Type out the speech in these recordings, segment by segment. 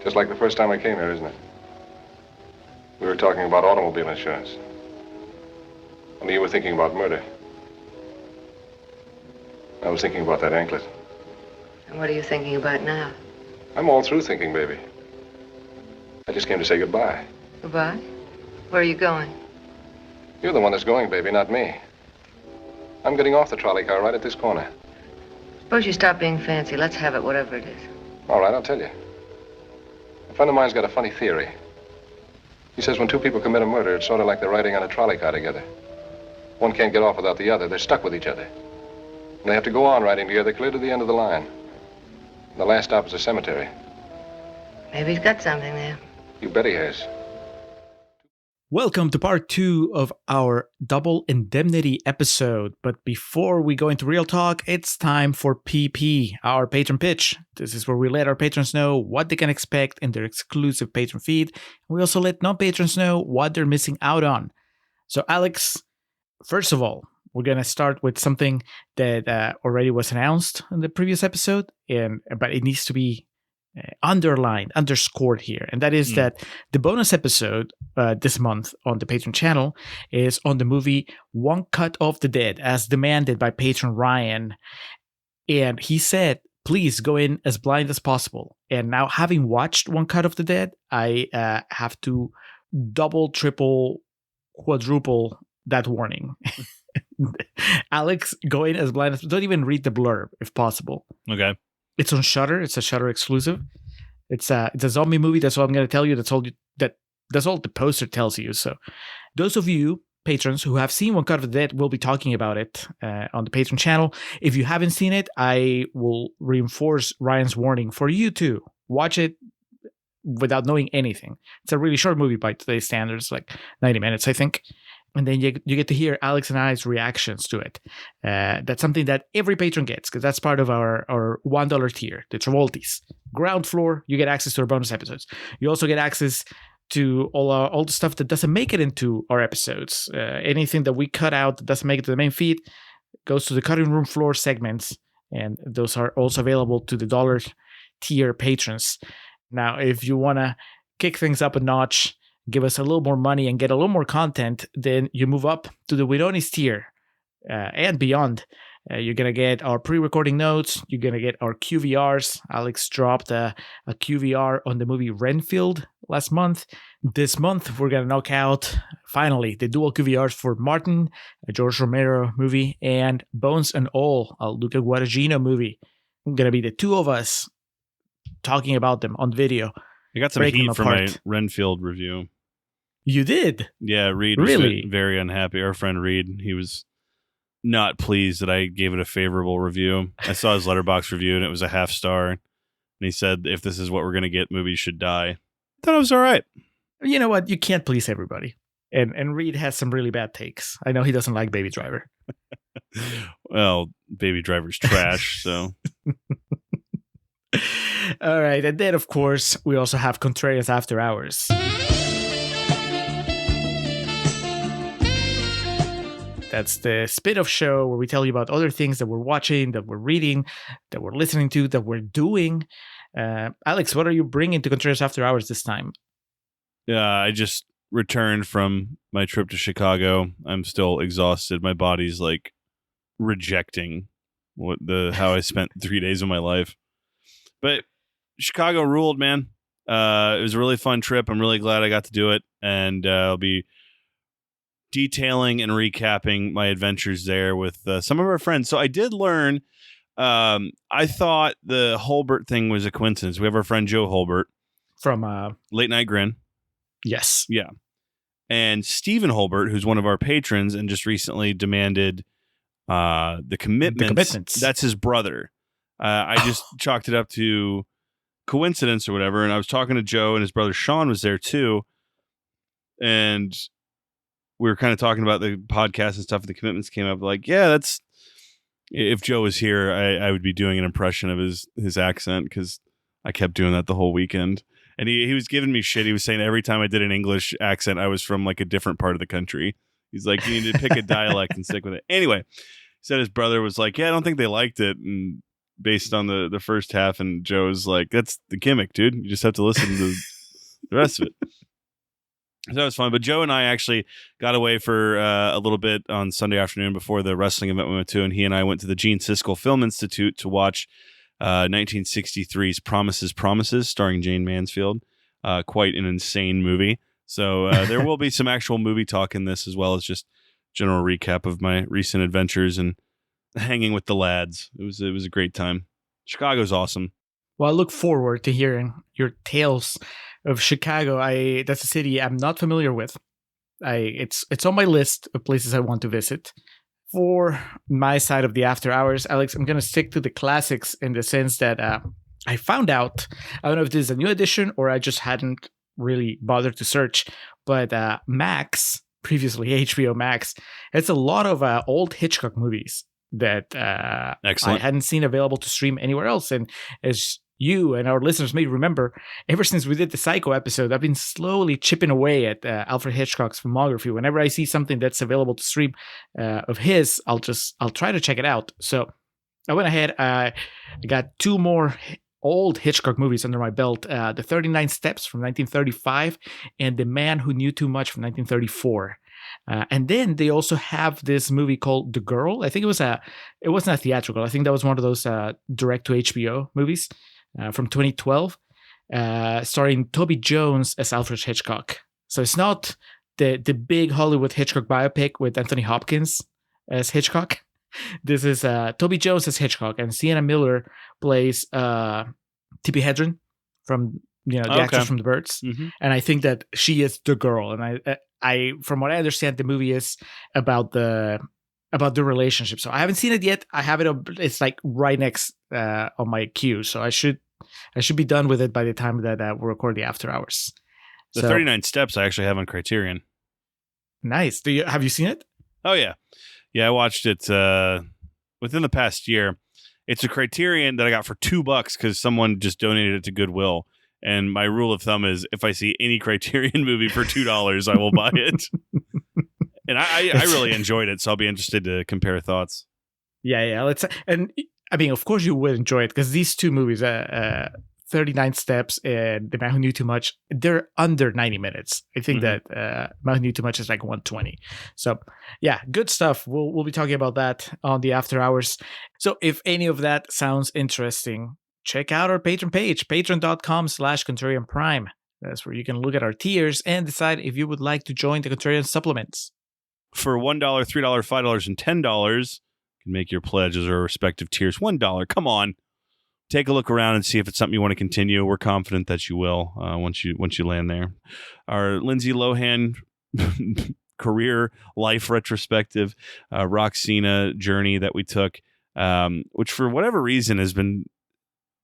Just like the first time I came here, isn't it? We were talking about automobile insurance. Only you were thinking about murder. I was thinking about that anklet. And what are you thinking about now? I'm all through thinking, baby. I just came to say goodbye. Goodbye? Where are you going? You're the one that's going, baby, not me. I'm getting off the trolley car right at this corner. Suppose you stop being fancy. Let's have it, whatever it is. All right, I'll tell you. A friend of mine's got a funny theory. He says when two people commit a murder, it's sort of like they're riding on a trolley car together. One can't get off without the other. They're stuck with each other. And they have to go on riding together clear to the end of the line. The last stop is a cemetery. Maybe he's got something there. You bet he has. Welcome to part 2 of our double indemnity episode. But before we go into real talk, it's time for PP, our patron pitch. This is where we let our patrons know what they can expect in their exclusive patron feed. We also let non-patrons know what they're missing out on. So Alex, first of all, we're going to start with something that already was announced in the previous episode, but it needs to be underlined, underscored here. And that is that the bonus episode this month on the Patreon channel is on the movie One Cut of the Dead, as demanded by patron Ryan. And he said, please go in as blind as possible. And now, having watched One Cut of the Dead, I have to double, triple, quadruple that warning. Alex, go in as blind as... Don't even read the blurb, if possible. Okay. It's on Shudder. It's a Shudder exclusive. It's a zombie movie. That's all I'm going to tell you. That's all the poster tells you. So those of you patrons who have seen One Cut of the Dead will be talking about it on the Patreon channel. If you haven't seen it, I will reinforce Ryan's warning for you to watch it without knowing anything. It's a really short movie by today's standards, like 90 minutes, I think. And then you get to hear Alex and I's reactions to it. That's something that every patron gets, because that's part of our $1 tier, the Travoltis. Ground floor, you get access to our bonus episodes. You also get access to all the stuff that doesn't make it into our episodes. Anything that we cut out that doesn't make it to the main feed goes to the cutting room floor segments, and those are also available to the dollar tier patrons. Now, if you want to kick things up a notch, give us a little more money and get a little more content, then you move up to the Widonis tier and beyond. You're going to get our pre-recording notes. You're going to get our QVRs. Alex dropped a QVR on the movie Renfield last month. This month, we're going to knock out, finally, the dual QVRs for Martin, a George Romero movie, and Bones and All, a Luca Guadagnino movie. Going to be the two of us talking about them on video. I got some heat for my Renfield review. You did? Yeah, Reed was very unhappy. Our friend Reed, he was not pleased that I gave it a favorable review. I saw his Letterboxd review, and it was a 0.5 star. And he said, if this is what we're going to get, movies should die. I thought it was all right. You know what? You can't please everybody. And Reed has some really bad takes. I know he doesn't like Baby Driver. Well, Baby Driver's trash, so... All right, and then of course we also have Contrarians After Hours. That's the spin-off show where we tell you about other things that we're watching, that we're reading, that we're listening to, that we're doing. Alex, what are you bringing to Contrarians After Hours this time? I just returned from my trip to Chicago. I'm still exhausted. My body's like rejecting how I spent 3 days of my life. But Chicago ruled, man. It was a really fun trip. I'm really glad I got to do it. And I'll be detailing and recapping my adventures there with some of our friends. So I did learn, I thought the Holbert thing was a coincidence. We have our friend Joe Holbert. From Late Night Grin. Yes. Yeah. And Stephen Holbert, who's one of our patrons and just recently demanded the commitments. That's his brother. I just chalked it up to coincidence or whatever. And I was talking to Joe, and his brother Sean was there too. And we were kind of talking about the podcast and stuff. And the commitments came up like, yeah, if Joe was here, I would be doing an impression of his accent, because I kept doing that the whole weekend. And he was giving me shit. He was saying every time I did an English accent, I was from like a different part of the country. He's like, you need to pick a dialect and stick with it. Anyway, he said his brother was like, yeah, I don't think they liked it. And based on the first half, and Joe's like, "That's the gimmick, dude. You just have to listen to the rest of it." So that was fun. But Joe and I actually got away for a little bit on Sunday afternoon before the wrestling event we went to, and he and I went to the Gene Siskel Film Institute to watch 1963's Promises, starring Jane Mansfield. Quite an insane movie. So there will be some actual movie talk in this, as well as just general recap of my recent adventures and hanging with the lads. It was a great time. Chicago's awesome. Well, I look forward to hearing your tales of Chicago. That's a city I'm not familiar with. It's on my list of places I want to visit. For my side of the after hours, Alex, I'm going to stick to the classics in the sense that I found out, I don't know if this is a new edition or I just hadn't really bothered to search, but Max, previously HBO Max, it's a lot of old Hitchcock movies that I hadn't seen available to stream anywhere else. And as you and our listeners may remember, ever since we did the Psycho episode, I've been slowly chipping away at Alfred Hitchcock's filmography. Whenever I see something that's available to stream of his, I'll try to check it out. So I went ahead, I got 2 more old Hitchcock movies under my belt, The 39 Steps from 1935 and The Man Who Knew Too Much from 1934. And then they also have this movie called The Girl. I think it wasn't a theatrical. I think that was one of those direct to HBO movies from 2012, starring Toby Jones as Alfred Hitchcock. So it's not the big Hollywood Hitchcock biopic with Anthony Hopkins as Hitchcock. This is Toby Jones as Hitchcock, and Sienna Miller plays Tippi Hedren from the actress from The Birds. Mm-hmm. And I think that she is the girl. And I from what I understand, the movie is about the relationship. So I haven't seen it yet. I have it. It's like right next on my queue. So I should be done with it by the time that we'll record the after hours. The 39 Steps I actually have on Criterion. Nice. Have you seen it? Oh yeah. Yeah, I watched it within the past year. It's a Criterion that I got for $2 because someone just donated it to Goodwill. And my rule of thumb is if I see any Criterion movie for $2, I will buy it. And I really enjoyed it, so I'll be interested to compare thoughts. Yeah. Of course you would enjoy it because these 2 movies, 39 Steps and The Man Who Knew Too Much, they're under 90 minutes. I think that Man Who Knew Too Much is like 120. So yeah, good stuff. We'll be talking about that on the after hours. So if any of that sounds interesting, check out our Patreon page, patreon.com/Contrarian Prime. That's where you can look at our tiers and decide if you would like to join the Contrarian supplements. For $1, $3, $5, and $10, you can make your pledges or respective tiers. $1, come on. Take a look around and see if it's something you want to continue. We're confident that you will once you land there. Our Lindsay Lohan career life retrospective, Roxina journey that we took, which for whatever reason has been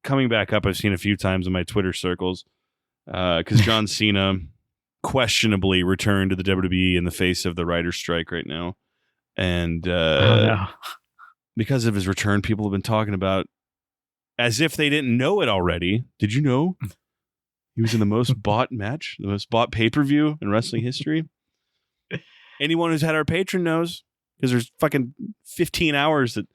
coming back up. I've seen a few times in my Twitter circles because John Cena questionably returned to the WWE in the face of the writer's strike right now. And because of his return, people have been talking about as if they didn't know it already. Did you know he was in the most bought match, the most bought pay-per-view in wrestling history? Anyone who's had our Patreon knows, because there's fucking 15 hours that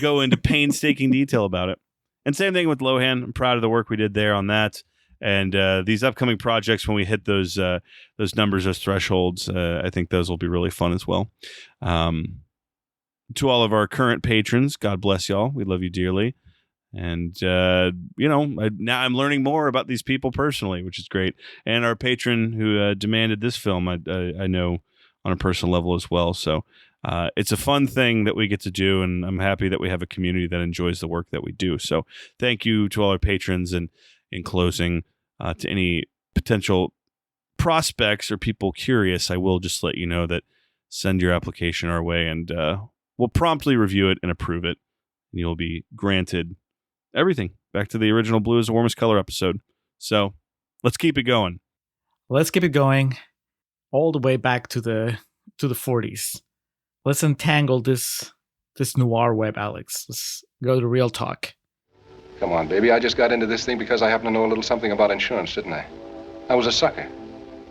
go into painstaking detail about it. And same thing with Lohan. I'm proud of the work we did there on that. And these upcoming projects, when we hit those numbers, those thresholds, I think those will be really fun as well. To all of our current patrons, God bless y'all. We love you dearly. And, now I'm learning more about these people personally, which is great. And our patron who demanded this film, I know on a personal level as well. So it's a fun thing that we get to do, and I'm happy that we have a community that enjoys the work that we do. So thank you to all our patrons. And in closing, to any potential prospects or people curious, I will just let you know that send your application our way, and we'll promptly review it and approve it. And you'll be granted everything back to the original Blue is the Warmest Color episode. So let's keep it going. Let's keep it going all the way back to the 40s. Let's untangle this noir web, Alex. Let's go to real talk. Come on, baby. I just got into this thing because I happen to know a little something about insurance, didn't I? I was a sucker.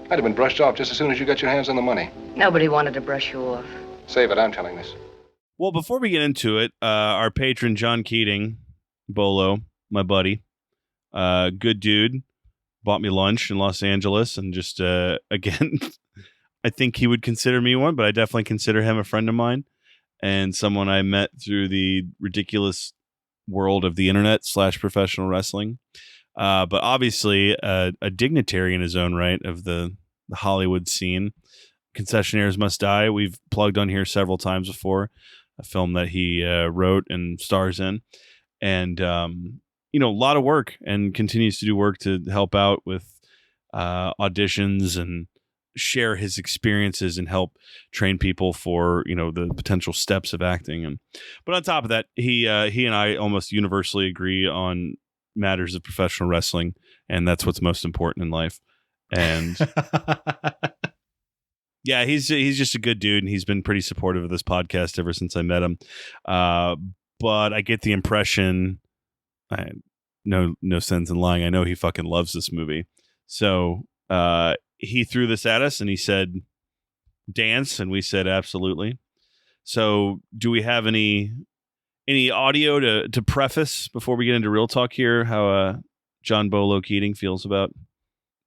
I'd have been brushed off just as soon as you got your hands on the money. Nobody wanted to brush you off. Save it. I'm telling this. Well, before we get into it, our patron, John Keating, Bolo, my buddy. Good dude. Bought me lunch in Los Angeles, and just, again, I think he would consider me one, but I definitely consider him a friend of mine and someone I met through the ridiculous world of the internet / professional wrestling. But obviously a dignitary in his own right of the Hollywood scene. Concessionaires Must Die. We've plugged on here several times before, a film that he wrote and stars in. And, a lot of work, and continues to do work to help out with auditions and share his experiences and help train people for, the potential steps of acting. But on top of that, he and I almost universally agree on matters of professional wrestling, and that's what's most important in life. And yeah, he's just a good dude, and he's been pretty supportive of this podcast ever since I met him. But I get the impression, no sense in lying, I know he fucking loves this movie. So he threw this at us and he said, dance. And we said, absolutely. So do we have any audio to preface before we get into real talk here, how John Bolo Keating feels about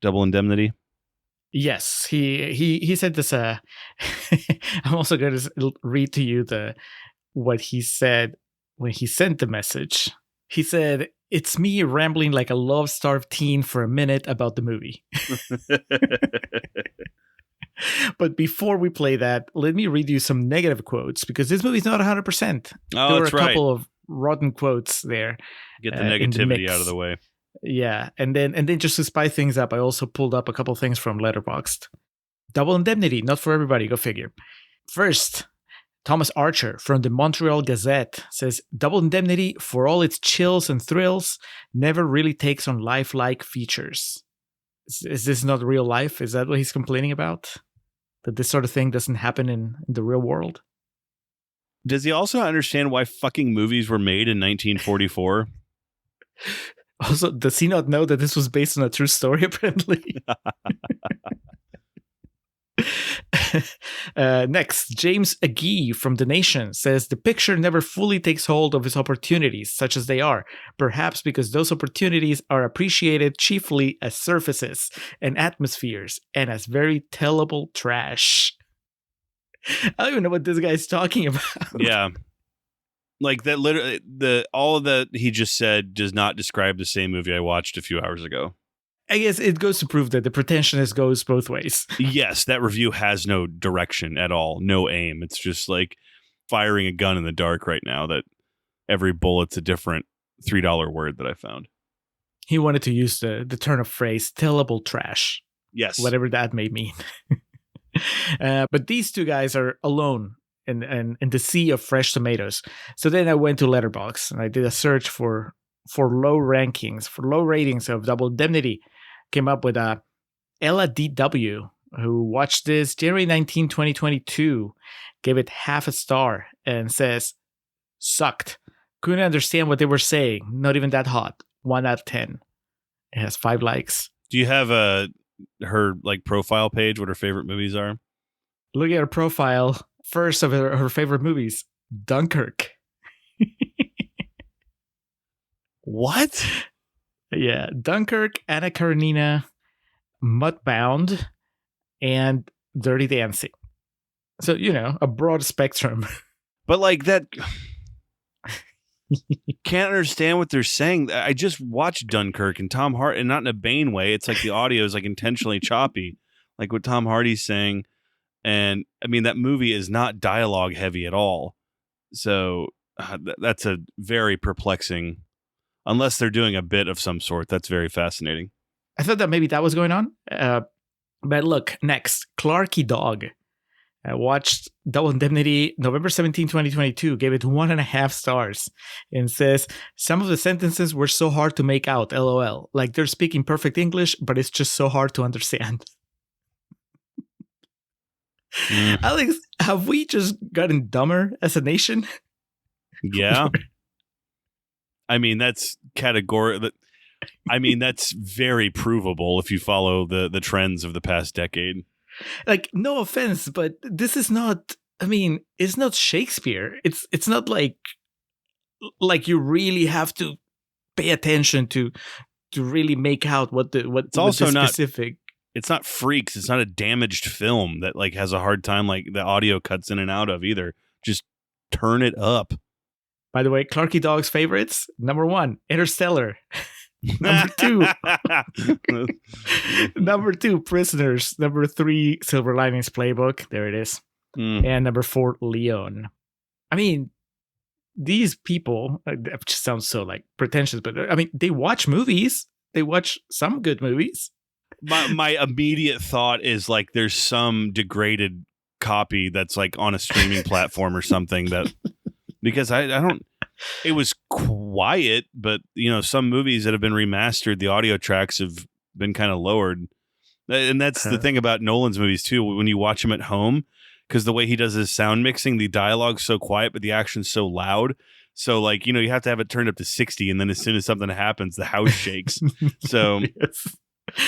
Double Indemnity? Yes, he said this. I'm also going to read to you what he said when he sent the message. He said, "It's me rambling like a love-starved teen for a minute about the movie." But before we play that, let me read you some negative quotes, because this movie's not 100%. Oh, there were that's a right. couple of rotten quotes there. Get the negativity out of the way. Yeah, and then just to spice things up, I also pulled up a couple things from Letterboxd. Double Indemnity, not for everybody, go figure. First, Thomas Archer from the Montreal Gazette says, Double Indemnity, for all its chills and thrills, never really takes on lifelike features. Is this not real life? Is that what he's complaining about? That this sort of thing doesn't happen in the real world? Does he also understand why fucking movies were made in 1944? Also, does he not know that this was based on a true story, apparently? Next, James Agee from The Nation says, the picture never fully takes hold of its opportunities, such as they are, perhaps because those opportunities are appreciated chiefly as surfaces and atmospheres and as very tellable trash. I don't even know what this guy's talking about. Yeah. Like that, literally, all of that he just said does not describe the same movie I watched a few hours ago. I guess it goes to prove that the pretensionist goes both ways. Yes, that review has no direction at all, no aim. It's just like firing a gun in the dark right now that every bullet's a different $3 word that I found. He wanted to use the turn of phrase, tellable trash. Yes. Whatever that may mean. But these two guys are alone in the sea of fresh tomatoes. So then I went to Letterboxd and I did a search for low ratings of Double Indemnity. Came up with Ella DW, who watched this January 19, 2022, gave it half a star and says, sucked. Couldn't understand what they were saying. Not even that hot. 1 out of 10. It has 5 likes. Do you have her profile page, what her favorite movies are? Look at her profile. First of her favorite movies, Dunkirk. What? Yeah, Dunkirk, Anna Karenina, Mudbound, and Dirty Dancing. So, a broad spectrum. But that... Can't understand what they're saying. I just watched Dunkirk and Tom Hardy, and not in a Bane way. It's like the audio is intentionally choppy, like what Tom Hardy's saying. And I mean, that movie is not dialogue heavy at all. So that's a very perplexing, unless they're doing a bit of some sort. That's very fascinating. I thought that maybe that was going on. But look, next, Clarky Dog. I watched Double Indemnity November 17, 2022, gave it 1.5 stars and says, some of the sentences were so hard to make out, LOL. Like they're speaking perfect English, but it's just so hard to understand. Alex, have we just gotten dumber as a nation? Yeah. I mean, that's that's very provable if you follow the trends of the past decade. No offense, but this is not, it's not Shakespeare. It's not like you really have to pay attention to really make out what it's also the specific. It's not freaks. It's not a damaged film that like has a hard time like the audio cuts in and out of either. Just turn it up. By the way, Clarky Dog's favorites: number 1, Interstellar. Number 2, number 2, Prisoners. Number 3, Silver Linings Playbook. There it is. And number 4, Leon. I mean, these people, it just sounds so like pretentious, but I mean, they watch movies. They watch some good movies. My immediate thought is like there's some degraded copy that's like on a streaming platform or something that, because I don't, it was quiet, but you know, some movies that have been remastered, the audio tracks have been kind of lowered. And that's the thing about Nolan's movies too. When you watch them at home, because the way he does his sound mixing, the dialogue's so quiet, but the action's so loud. So like, you know, you have to have it turned up to 60. And then as soon as something happens, the house shakes. So yes.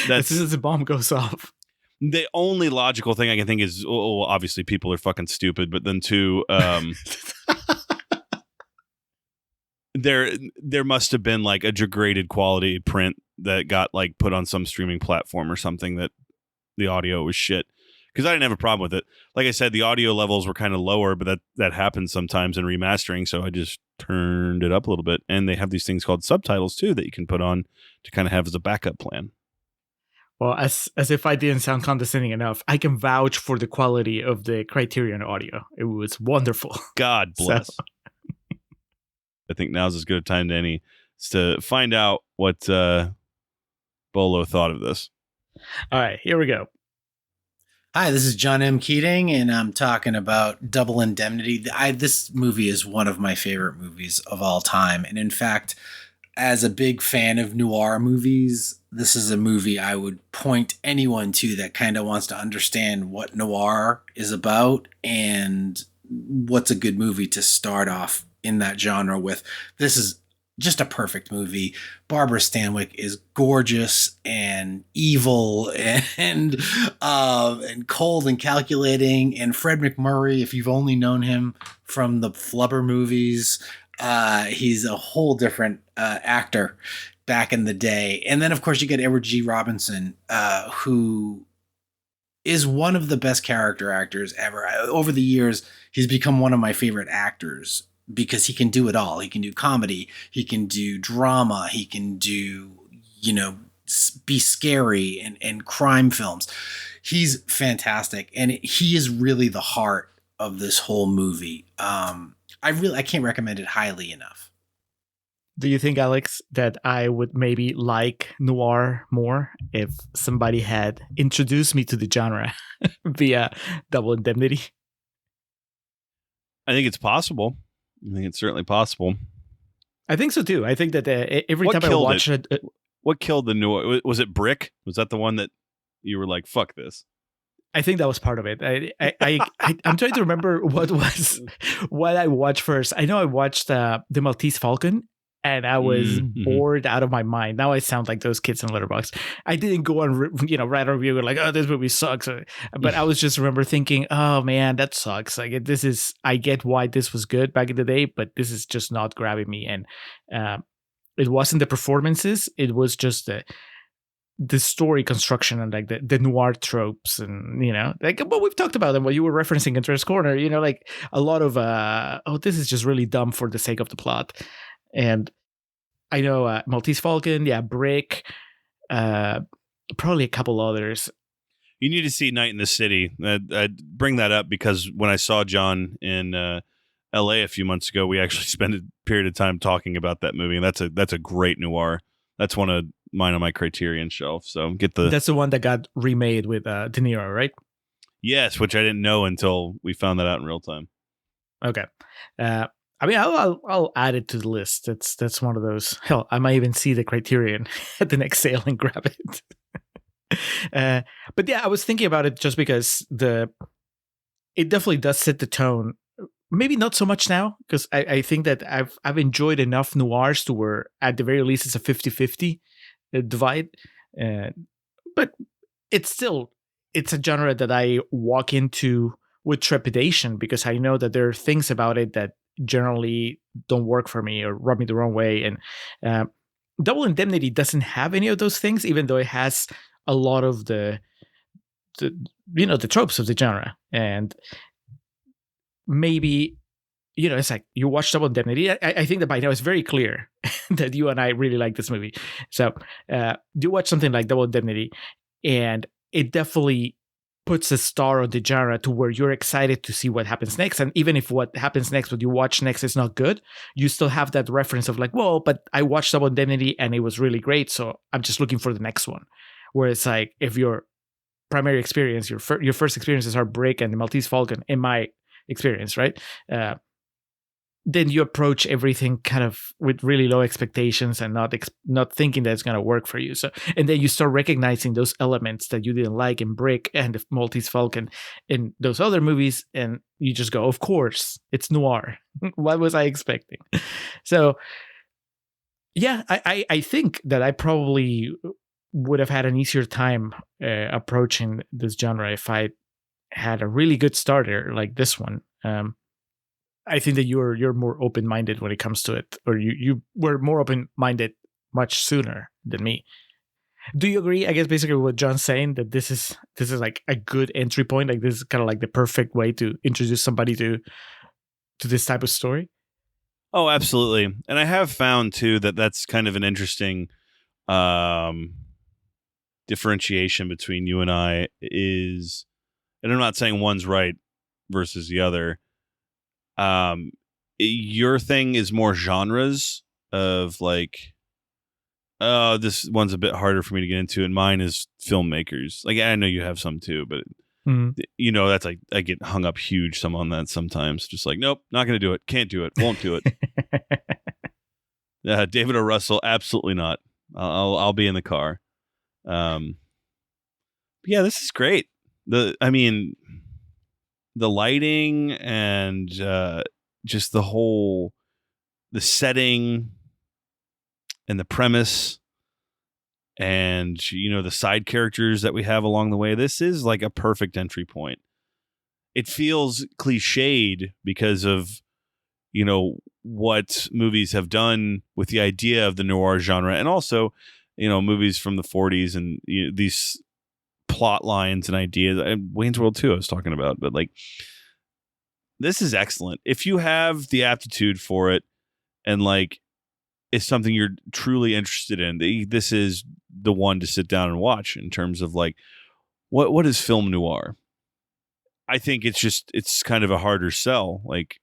As soon as the bomb goes off. The only logical thing I can think is, obviously people are fucking stupid, but then too, there must have been like a degraded quality print that got like put on some streaming platform or something that the audio was shit. Because I didn't have a problem with it. Like I said, the audio levels were kind of lower, but that happens sometimes in remastering. So I just turned it up a little bit. And they have these things called subtitles too that you can put on to kind of have as a backup plan. Well, as if I didn't sound condescending enough, I can vouch for the quality of the Criterion audio. It was wonderful. God bless. So. I think now's as good a time to any to find out what Bolo thought of this. All right, here we go. Hi, this is John M. Keating, and I'm talking about Double Indemnity. This movie is one of my favorite movies of all time. And in fact, as a big fan of noir movies, this is a movie I would point anyone to that kind of wants to understand what noir is about and what's a good movie to start off in that genre with. This is just a perfect movie. Barbara Stanwyck is gorgeous and evil and cold and calculating. And Fred MacMurray, if you've only known him from the Flubber movies, he's a whole different actor back in the day. And then, of course, you get Edward G. Robinson, who is one of the best character actors ever. Over the years, he's become one of my favorite actors because he can do it all. He can do comedy. He can do drama. He can do, be scary and crime films. He's fantastic. And he is really the heart of this whole movie. I can't recommend it highly enough. Do you think, Alex, that I would maybe like noir more if somebody had introduced me to the genre via Double Indemnity? I think it's possible. I think it's certainly possible. I think so too. I think that every time I watch it, what killed the noir? Was it Brick? Was that the one that you were like, "Fuck this"? I think that was part of it. I'm trying to remember what I watched first. I know I watched the Maltese Falcon, and I was bored out of my mind. Now I sound like those kids in Letterboxd. I didn't go on, write a review like, "Oh, this movie sucks," but I was just remember thinking, "Oh man, that sucks." Like I get why this was good back in the day, but this is just not grabbing me. And it wasn't the performances; it was just the story construction and like the noir tropes and like what we've talked about and what you were referencing in Interest Corner, like a lot of this is just really dumb for the sake of the plot. And I know Maltese Falcon, Brick, probably a couple others. You need to see Night in the City. I'd bring that up because when I saw John in LA a few months ago, we actually spent a period of time talking about that movie, and that's a great noir. That's one of mine on my Criterion shelf. So that's the one that got remade with De Niro, right? Yes, which I didn't know until we found that out in real time. Okay. I mean, I'll add it to the list. That's one of those. Hell, I might even see the Criterion at the next sale and grab it. But yeah, I was thinking about it just because it definitely does set the tone. Maybe not so much now, because I think that I've enjoyed enough noirs to where at the very least it's a 50-50 divide. But it's a genre that I walk into with trepidation because I know that there are things about it that generally don't work for me or rub me the wrong way. And Double Indemnity doesn't have any of those things, even though it has a lot of the tropes of the genre. And maybe, it's like you watch Double Indemnity. I think that by now it's very clear that you and I really like this movie. So do watch something like Double Indemnity, and it definitely puts a star on the genre to where you're excited to see what happens next. And even if what happens next, what you watch next is not good, you still have that reference of like, well, but I watched Double Indemnity and it was really great, so I'm just looking for the next one. Whereas like if your primary experience, your first experiences are Brick and the Maltese Falcon, in my experience, right? Then you approach everything kind of with really low expectations and not thinking that it's going to work for you. So, and then you start recognizing those elements that you didn't like in Brick and the Maltese Falcon in those other movies, and you just go, of course, it's noir. What was I expecting? So, yeah, I think that I probably would have had an easier time approaching this genre if I had a really good starter like this one. I think that you're more open-minded when it comes to it, or you were more open-minded much sooner than me. Do you agree? I guess basically what John's saying, that this is like a good entry point. Like this is kind of like the perfect way to introduce somebody to this type of story. Oh, absolutely. And I have found too that that's kind of an interesting differentiation between you and I is, and I'm not saying one's right versus the other. Your thing is more genres of like, oh, this one's a bit harder for me to get into, and mine is filmmakers. Like I know you have some too, but that's like I get hung up huge some on that sometimes. Just like, nope, not gonna do it, can't do it, won't do it. David O. Russell, absolutely not. I'll be in the car. Yeah, this is great. The lighting and just the setting and the premise and, the side characters that we have along the way. This is like a perfect entry point. It feels cliched because of, what movies have done with the idea of the noir genre, and also, movies from the 40s and these plot lines and ideas. Wayne's World 2 I was talking about, but like this is excellent. If you have the aptitude for it and like it's something you're truly interested in, this is the one to sit down and watch in terms of like what is film noir. I think it's kind of a harder sell. Like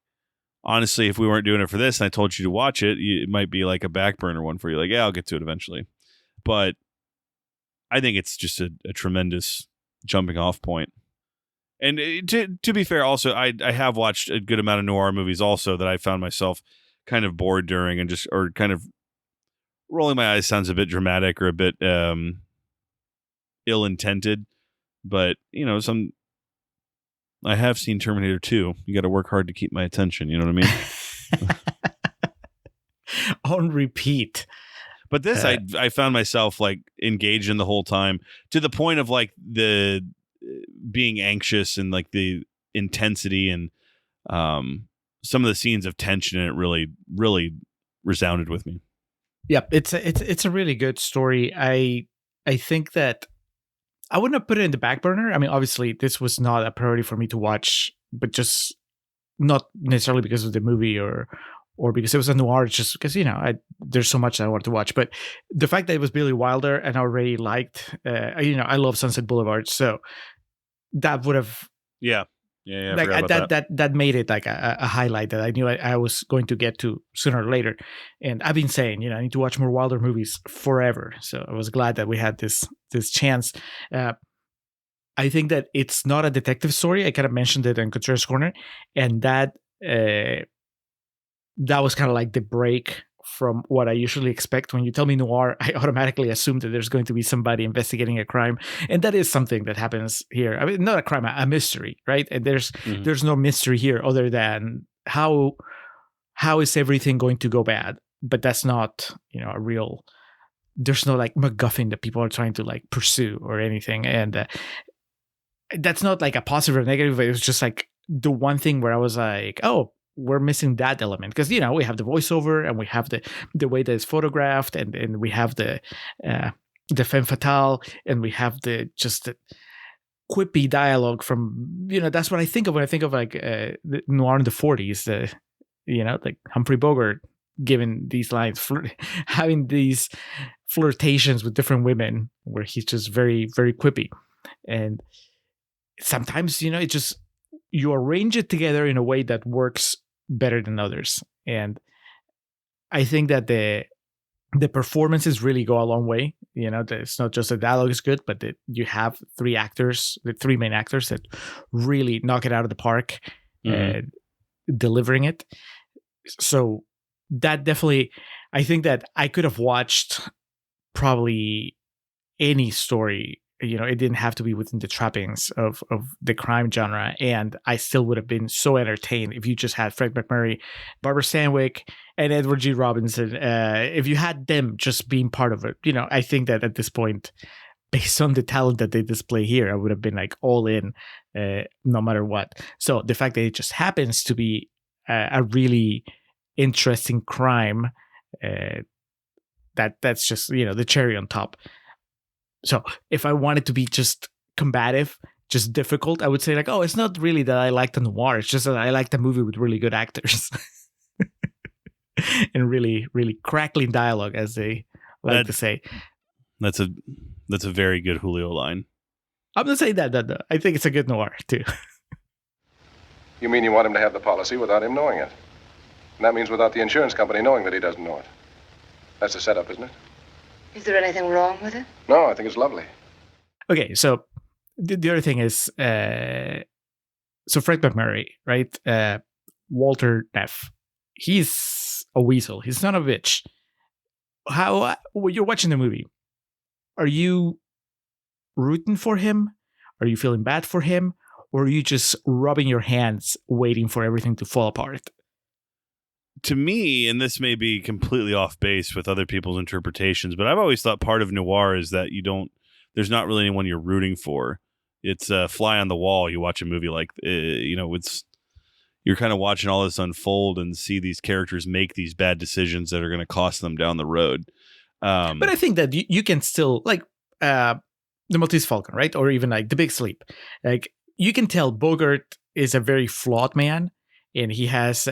honestly, if we weren't doing it for this and I told you to watch it, it might be like a back burner one for you. Like, yeah, I'll get to it eventually. But I think it's just a tremendous jumping off point. And to be fair, also, I have watched a good amount of noir movies also that I found myself kind of bored during or kind of rolling my eyes sounds a bit dramatic or a bit ill-intended. But, I have seen Terminator 2. You got to work hard to keep my attention. You know what I mean? On repeat. But this, I found myself like engaged in the whole time to the point of like the being anxious and like the intensity and some of the scenes of tension in it really, really resounded with me. Yep, it's a really good story. I think that I wouldn't have put it in the back burner. I mean, obviously, this was not a priority for me to watch, but just not necessarily because of the movie or because it was a noir, just because, there's so much that I wanted to watch. But the fact that it was Billy Wilder and I already liked, I love Sunset Boulevard. So that would have... Yeah. Like that made it like a highlight that I knew I was going to get to sooner or later. And I've been saying, I need to watch more Wilder movies forever. So I was glad that we had this chance. I think that it's not a detective story. I kind of mentioned it in Contrarians Corner, and that was kind of like the break from what I usually expect. When you tell me noir, I automatically assume that there's going to be somebody investigating a crime. And that is something that happens here. I mean, not a crime, a mystery, right? And there's no mystery here other than how is everything going to go bad? But that's not, a real, there's no like MacGuffin that people are trying to like pursue or anything. And that's not like a positive or negative, but it was just like the one thing where I was like, oh, we're missing that element because we have the voiceover and we have the way that it's photographed and we have the femme fatale and we have the quippy dialogue from that's what I think of when I think of like the noir in the 40s, like Humphrey Bogart giving these lines, having these flirtations with different women where he's just very, very quippy. And sometimes, it just, you arrange it together in a way that works better than others. And I think that the performances really go a long way. It's not just the dialogue is good, but that you have the three main actors that really knock it out of the park, delivering it. So that definitely, I think that I could have watched probably any story. It didn't have to be within the trappings of the crime genre, and I still would have been so entertained if you just had Fred MacMurray, Barbara Stanwyck, and Edward G. Robinson. If you had them just being part of it, I think that at this point, based on the talent that they display here, I would have been like all in, no matter what. So the fact that it just happens to be a really interesting crime, that's just the cherry on top. So if I wanted to be just combative, just difficult, I would say like, oh, it's not really that I like the noir, it's just that I like the movie with really good actors and really, really crackling dialogue, as they like to say. That's a very good Julio line. I'm not saying that. I think it's a good noir too. You mean you want him to have the policy without him knowing it? And that means without the insurance company knowing that he doesn't know it. That's the setup, isn't it? Is there anything wrong with it? No, I think it's lovely. Okay, so the other thing is, so Fred MacMurray, right? Walter Neff. He's a weasel. He's not a bitch. How, when you're watching the movie, are you rooting for him? Are you feeling bad for him? Or are you just rubbing your hands waiting for everything to fall apart? To me, and this may be completely off base with other people's interpretations, but I've always thought part of noir is that there's not really anyone you're rooting for. It's a fly on the wall. You watch a movie like, you're kind of watching all this unfold and see these characters make these bad decisions that are going to cost them down the road. But I think that you can still, like, The Maltese Falcon, right? Or even like The Big Sleep. Like, you can tell Bogart is a very flawed man, and he has,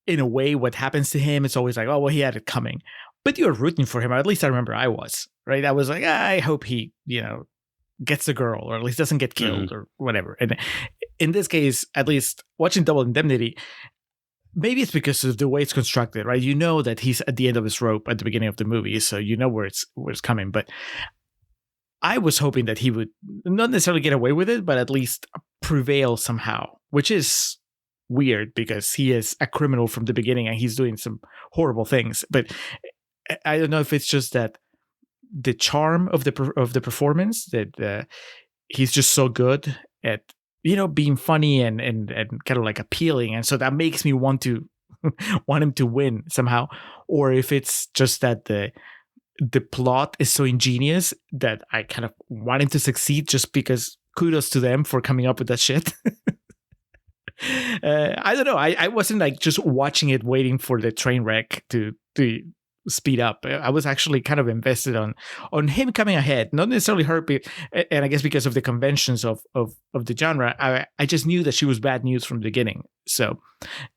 in a way, what happens to him, it's always like, oh, well, he had it coming. But you're rooting for him, or at least I remember I was, right? I was like, I hope he, gets the girl, or at least doesn't get killed, or whatever. And in this case, at least watching Double Indemnity, maybe it's because of the way it's constructed, right? You know that he's at the end of his rope at the beginning of the movie, so you know where it's coming. But I was hoping that he would not necessarily get away with it, but at least prevail somehow, which is weird because he is a criminal from the beginning and he's doing some horrible things. But I don't know if it's just that the charm of the performance, that he's just so good at being funny and kind of like appealing, and so that makes me want him to win somehow. Or if it's just that the plot is so ingenious that I kind of want him to succeed, just because kudos to them for coming up with that shit. I don't know. I wasn't like just watching it waiting for the train wreck to speed up. I was actually kind of invested on him coming ahead, not necessarily her, and I guess because of the conventions of the genre, I just knew that she was bad news from the beginning, so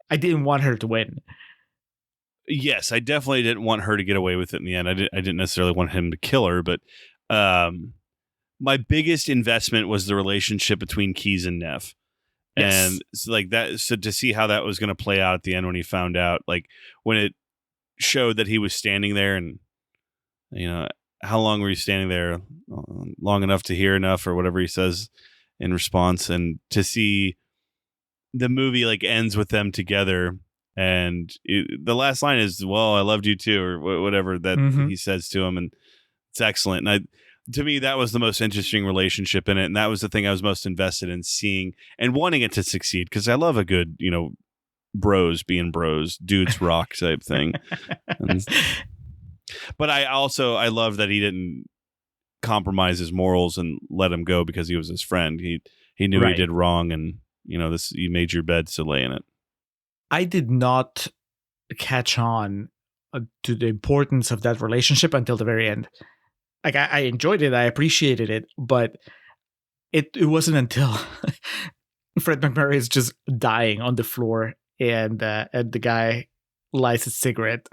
I didn't want her to win. Yes, I definitely didn't want her to get away with it in the end. I didn't necessarily want him to kill her, but my biggest investment was the relationship between Keyes and Neff. Yes. And so like that, so to see how that was going to play out at the end when he found out, like when it showed that he was standing there, and how long were you standing there? Long enough to hear enough, or whatever he says in response, and to see the movie like ends with them together. And the last line is, well, I loved you too, or whatever that he says to him. And it's excellent. And to me, that was the most interesting relationship in it. And that was the thing I was most invested in seeing and wanting it to succeed. Cause I love a good, bros being bros, dudes rock type thing. But I love that he didn't compromise his morals and let him go because he was his friend. He knew he did wrong, and you made your bed, so lay in it. I did not catch on to the importance of that relationship until the very end. Like I enjoyed it, I appreciated it, but it wasn't until Fred MacMurray is just dying on the floor and the guy lights a cigarette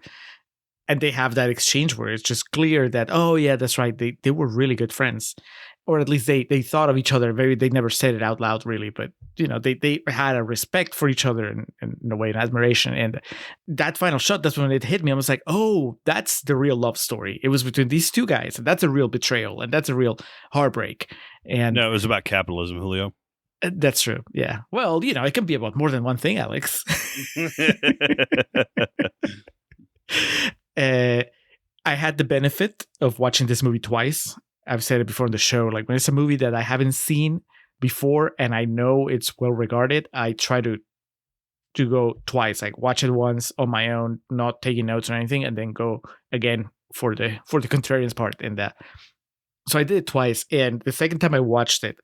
and they have that exchange where it's just clear that, oh yeah, that's right, they were really good friends, or at least they thought of each other they never said it out loud really, but they had a respect for each other in a way, an admiration. And that final shot, that's when it hit me. I was like, oh, that's the real love story. It was between these two guys, and that's a real betrayal, and that's a real heartbreak. And no, it was about capitalism, Julio. That's true. Yeah. Well, it can be about more than one thing, Alex. I had the benefit of watching this movie twice. I've said it before on the show. Like, when it's a movie that I haven't seen before and I know it's well regarded, I try to go twice. Like, watch it once on my own, not taking notes or anything, and then go again for the Contrarians part. And so I did it twice. And the second time I watched it,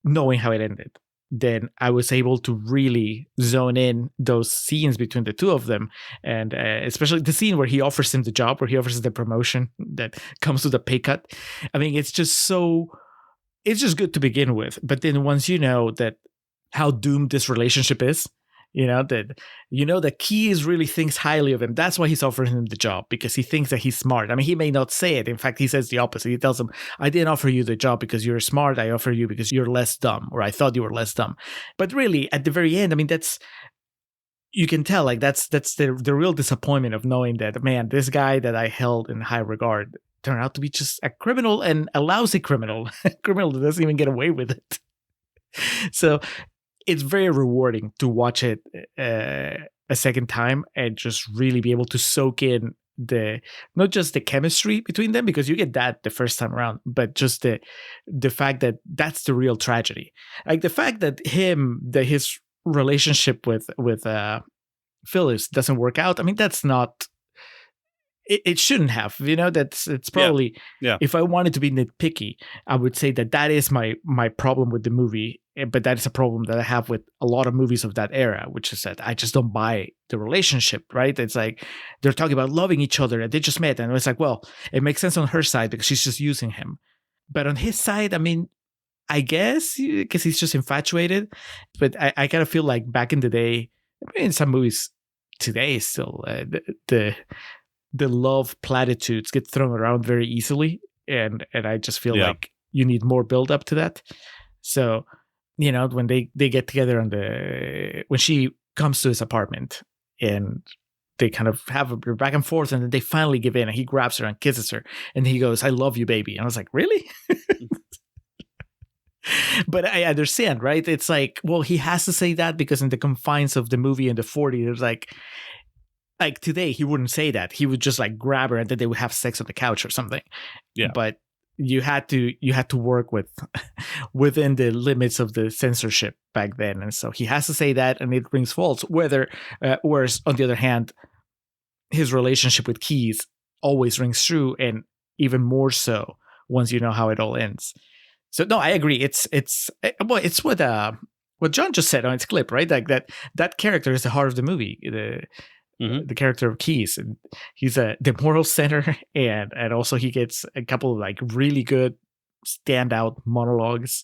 knowing how it ended, then I was able to really zone in those scenes between the two of them. And especially the scene where he offers him the job, where he offers the promotion that comes with a pay cut. I mean, it's just good to begin with. But then once you know that how doomed this relationship is, that Keyes really thinks highly of him. That's why he's offering him the job, because he thinks that he's smart. I mean, he may not say it. In fact, he says the opposite. He tells him, I didn't offer you the job because you're smart. I offer you because you're less dumb, or I thought you were less dumb. But really, at the very end, I mean, you can tell, like, that's the real disappointment of knowing that, man, this guy that I held in high regard turned out to be just a criminal, and a lousy criminal, a criminal that doesn't even get away with it. So it's very rewarding to watch it a second time and just really be able to soak in not just the chemistry between them, because you get that the first time around, but just the fact that that's the real tragedy. Like, the fact that his relationship with Phyllis doesn't work out. I mean, that's not. It shouldn't have, it's probably, yeah. If I wanted to be nitpicky, I would say that is my problem with the movie. But that is a problem that I have with a lot of movies of that era, which is that I just don't buy the relationship, right? It's like they're talking about loving each other and they just met. And it's like, well, it makes sense on her side because she's just using him. But on his side, I mean, I guess because he's just infatuated. But I kind of feel like back in the day, I mean, in some movies today still, the love platitudes get thrown around very easily. And I just feel like you need more build up to that. So, when they get together when she comes to his apartment and they kind of have a back and forth, and then they finally give in and he grabs her and kisses her and he goes, I love you, baby. And I was like, really? But I understand, right? It's like, well, he has to say that because in the confines of the movie in the 40s, there's like today, he wouldn't say that. He would just like grab her and then they would have sex on the couch or something. Yeah. But you had to work within the limits of the censorship back then. And so he has to say that, and it rings false. Whereas on the other hand, his relationship with Keyes always rings true, and even more so once you know how it all ends. So no, I agree. It's what John just said on its clip, right? Like that character is the heart of the movie. The character of Keyes, and he's the moral center, and also he gets a couple of like really good standout monologues.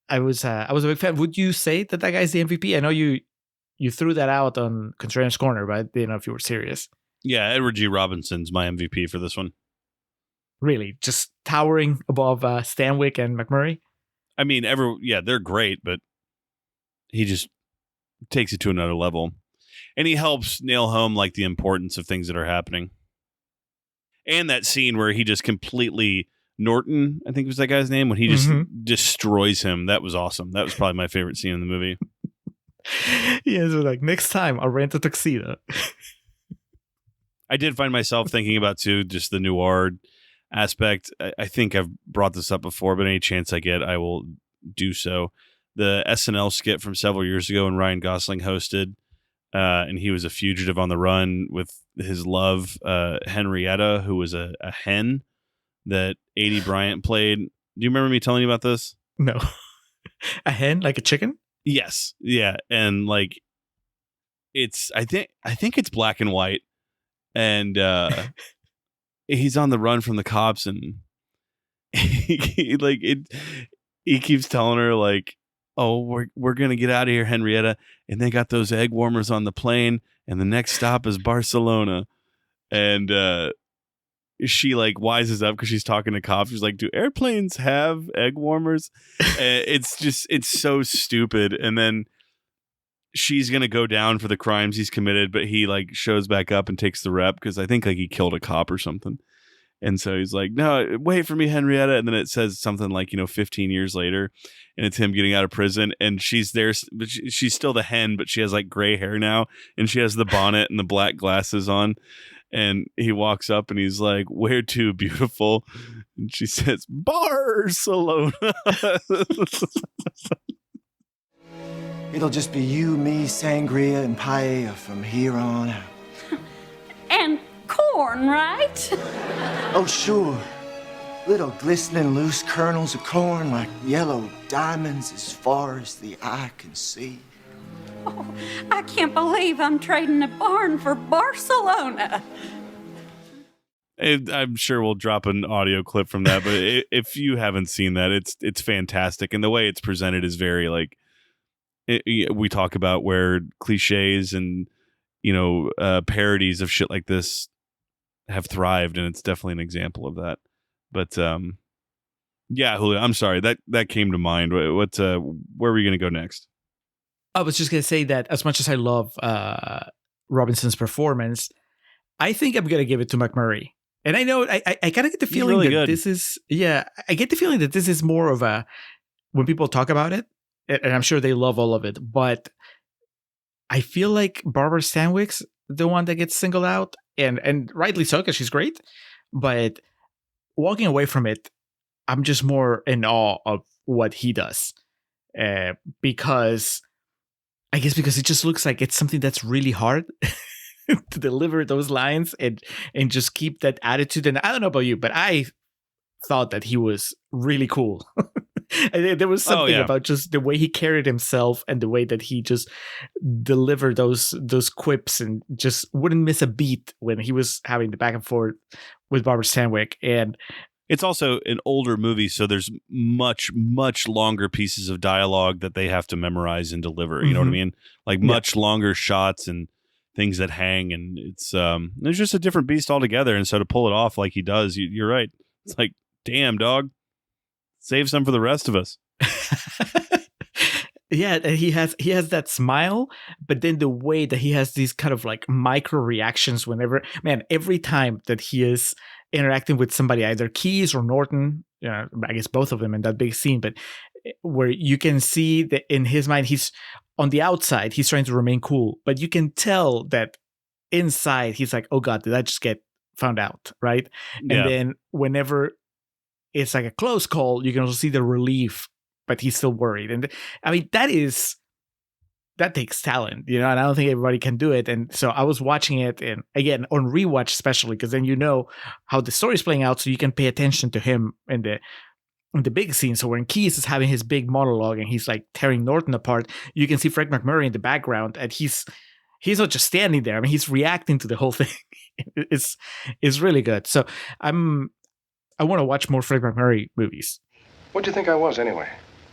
I was a big fan. Would you say that guy's the MVP? I know you threw that out on Contrarians Corner, but I didn't know if you were serious. Yeah, Edward G. Robinson's my MVP for this one. Really, just towering above Stanwyck and MacMurray. I mean, they're great, but he just takes it to another level. And he helps nail home like the importance of things that are happening. And that scene where he just completely, Norton, I think was that guy's name, when he just destroys him. That was awesome. That was probably my favorite scene in the movie. Yeah, so like, next time I'll rent a tuxedo. I did find myself thinking about too, just the noir aspect. I think I've brought this up before, but any chance I get, I will do so. The SNL skit from several years ago when Ryan Gosling hosted, and he was a fugitive on the run with his love, Henrietta, who was a hen that A.D. Bryant played. Do you remember me telling you about this? No. A hen? Like a chicken? Yes. Yeah. And like, I think it's black and white, and he's on the run from the cops, and he keeps telling her like, oh, we're gonna get out of here, Henrietta, and they got those egg warmers on the plane, and the next stop is Barcelona. And she like wises up because she's talking to cops. She's like, do airplanes have egg warmers? It's so stupid. And then she's gonna go down for the crimes he's committed, but he like shows back up and takes the rep because I think like he killed a cop or something. And so he's like, no, wait for me, Henrietta. And then it says something like, 15 years later, and it's him getting out of prison. And she's there, but she's still the hen, but she has like gray hair now, and she has the bonnet and the black glasses on. And he walks up and he's like, where to, beautiful? And she says, Barcelona. It'll just be you, me, sangria, and paella from here on out. And corn, right? Oh, sure. Little glistening loose kernels of corn like yellow diamonds as far as the eye can see. Oh, I can't believe I'm trading a barn for Barcelona. I'm sure we'll drop an audio clip from that, but if you haven't seen that, it's fantastic. And the way it's presented is very like, we talk about where cliches and, parodies of shit like this have thrived, and it's definitely an example of that. But yeah, Julio, I'm sorry, that came to mind. Where were you going to go next? I was just going to say that as much as I love Robinson's performance, I think I'm going to give it to MacMurray. And I know I kind of get the feeling really that good. I get the feeling that this is more of a, when people talk about it, and I'm sure they love all of it, but I feel like Barbara Stanwyck's the one that gets singled out, and rightly so, because she's great. But walking away from it, I'm just more in awe of what he does, because it just looks like it's something that's really hard to deliver those lines and just keep that attitude. And I don't know about you, but I thought that he was really cool. There was something about just the way he carried himself and the way that he just delivered those quips and just wouldn't miss a beat when he was having the back and forth with Barbara Stanwyck. And it's also an older movie, so there's much, much longer pieces of dialogue that they have to memorize and deliver. You know what I mean? Like much longer shots and things that hang, and it's just a different beast altogether. And so to pull it off like he does, you're right. It's like, damn, dog. Save some for the rest of us. Yeah, he has that smile, but then the way that he has these kind of like micro reactions whenever, every time that he is interacting with somebody, either Keyes or Norton, I guess both of them in that big scene, but where you can see that in his mind, he's on the outside, he's trying to remain cool, but you can tell that inside he's like, oh God, did I just get found out? Right. Yeah. And then whenever it's like a close call, you can also see the relief, but he's still worried. And I mean, that takes talent, and I don't think everybody can do it. And so I was watching it, and again, on rewatch, especially because then how the story is playing out, so you can pay attention to him in the big scene. So when Keyes is having his big monologue and he's like tearing Norton apart, you can see Fred MacMurray in the background, and he's not just standing there. I mean, he's reacting to the whole thing. It's really good. So I want to watch more Fred MacMurray movies. What do you think I was, anyway?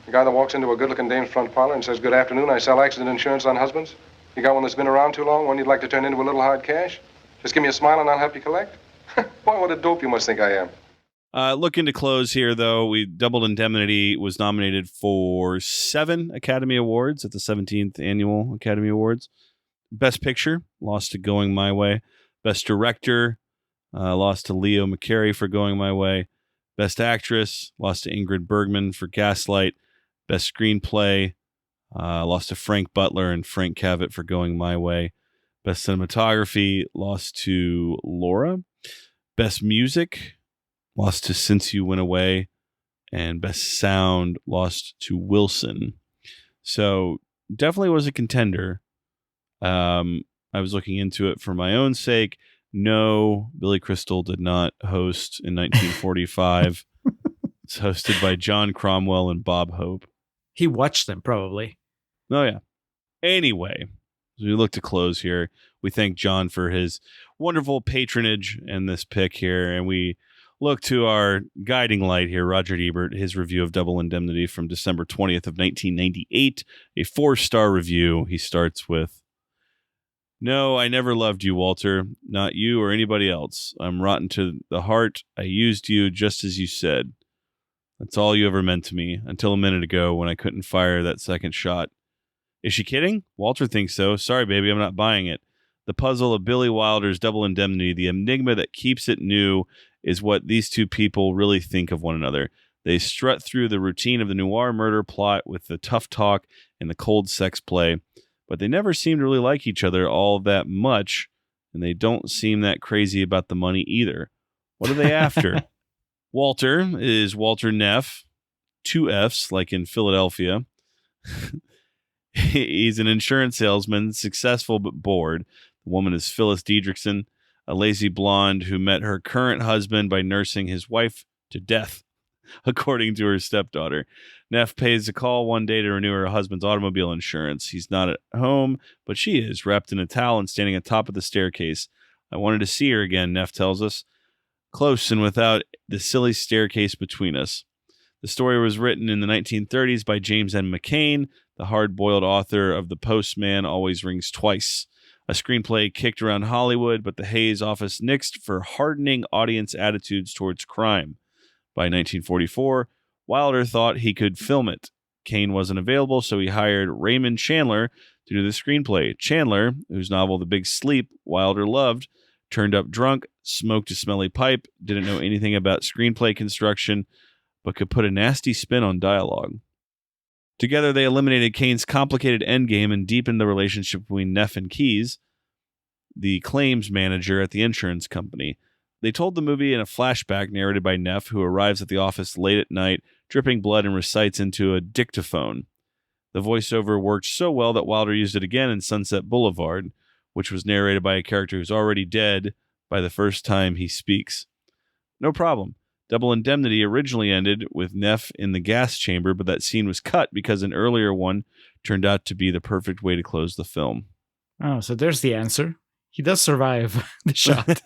The guy that walks into a good-looking dame's front parlor and says, good afternoon, I sell accident insurance on husbands? You got one that's been around too long, one you'd like to turn into a little hard cash? Just give me a smile and I'll help you collect? Boy, what a dope you must think I am. Looking to close here, though, Double Indemnity was nominated for 7 Academy Awards at the 17th Annual Academy Awards. Best Picture, lost to Going My Way. Best Director, lost to Leo McCarey for Going My Way. Best Actress, lost to Ingrid Bergman for Gaslight. Best Screenplay, lost to Frank Butler and Frank Cavett for Going My Way. Best Cinematography, lost to Laura. Best Music, lost to Since You Went Away. And Best Sound, lost to Wilson. So definitely was a contender. I was looking into it for my own sake. No, Billy Crystal did not host in 1945. It's hosted by John Cromwell and Bob Hope. He watched them, probably. Oh, yeah. Anyway, As we look to close here, we thank John for his wonderful patronage and this pick here, and we look to our guiding light here, Roger Ebert, his review of Double Indemnity from December 20th of 1998, a 4-star review. He starts with, "No, I never loved you, Walter, not you or anybody else. I'm rotten to the heart. I used you just as you said. That's all you ever meant to me, until a minute ago when I couldn't fire that second shot. Is she kidding? Walter thinks so. Sorry, baby, I'm not buying it. The puzzle of Billy Wilder's Double Indemnity, the enigma that keeps it new, is what these two people really think of one another. They strut through the routine of the noir murder plot with the tough talk and the cold sex play, but they never seem to really like each other all that much, and they don't seem that crazy about the money either. What are they after? Walter is Walter Neff, 2 Fs, like in Philadelphia. He's an insurance salesman, successful but bored. The woman is Phyllis Diedrichson, a lazy blonde who met her current husband by nursing his wife to death, according to her stepdaughter. Neff pays a call one day to renew her husband's automobile insurance. He's not at home, but she is, wrapped in a towel and standing atop of the staircase. I wanted to see her again, Neff tells us. Close and without the silly staircase between us. The story was written in the 1930s by James N. McCain, the hard-boiled author of The Postman Always Rings Twice, a screenplay kicked around Hollywood, but the Hayes office nixed for hardening audience attitudes towards crime. By 1944, Wilder thought he could film it. Cain wasn't available, so he hired Raymond Chandler to do the screenplay. Chandler, whose novel The Big Sleep Wilder loved, turned up drunk, smoked a smelly pipe, didn't know anything about screenplay construction, but could put a nasty spin on dialogue. Together, they eliminated Cain's complicated endgame and deepened the relationship between Neff and Keyes, the claims manager at the insurance company. They told the movie in a flashback narrated by Neff, who arrives at the office late at night, dripping blood, and recites into a dictaphone. The voiceover worked so well that Wilder used it again in Sunset Boulevard, which was narrated by a character who's already dead by the first time he speaks. No problem. Double Indemnity originally ended with Neff in the gas chamber, but that scene was cut because an earlier one turned out to be the perfect way to close the film. Oh, so there's the answer. He does survive the shot.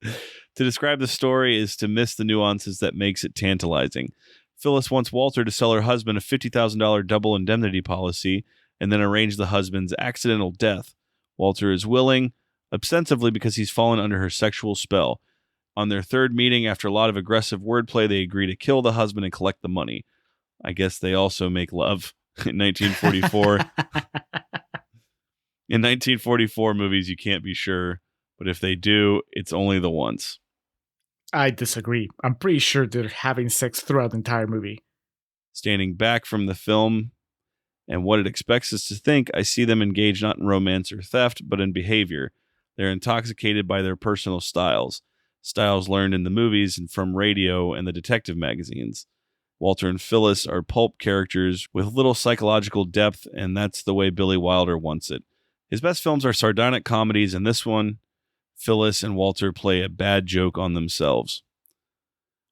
To describe the story is to miss the nuances that makes it tantalizing. Phyllis wants Walter to sell her husband a $50,000 double indemnity policy and then arrange the husband's accidental death. Walter is willing, ostensibly because he's fallen under her sexual spell. On their third meeting, after a lot of aggressive wordplay, they agree to kill the husband and collect the money. I guess they also make love in 1944. In 1944 movies, you can't be sure, but if they do, it's only the once. I disagree. I'm pretty sure they're having sex throughout the entire movie. Standing back from the film and what it expects us to think, I see them engaged not in romance or theft, but in behavior. They're intoxicated by their personal styles learned in the movies and from radio and the detective magazines. Walter and Phyllis are pulp characters with little psychological depth, and that's the way Billy Wilder wants it. His best films are sardonic comedies, and this one, Phyllis and Walter play a bad joke on themselves.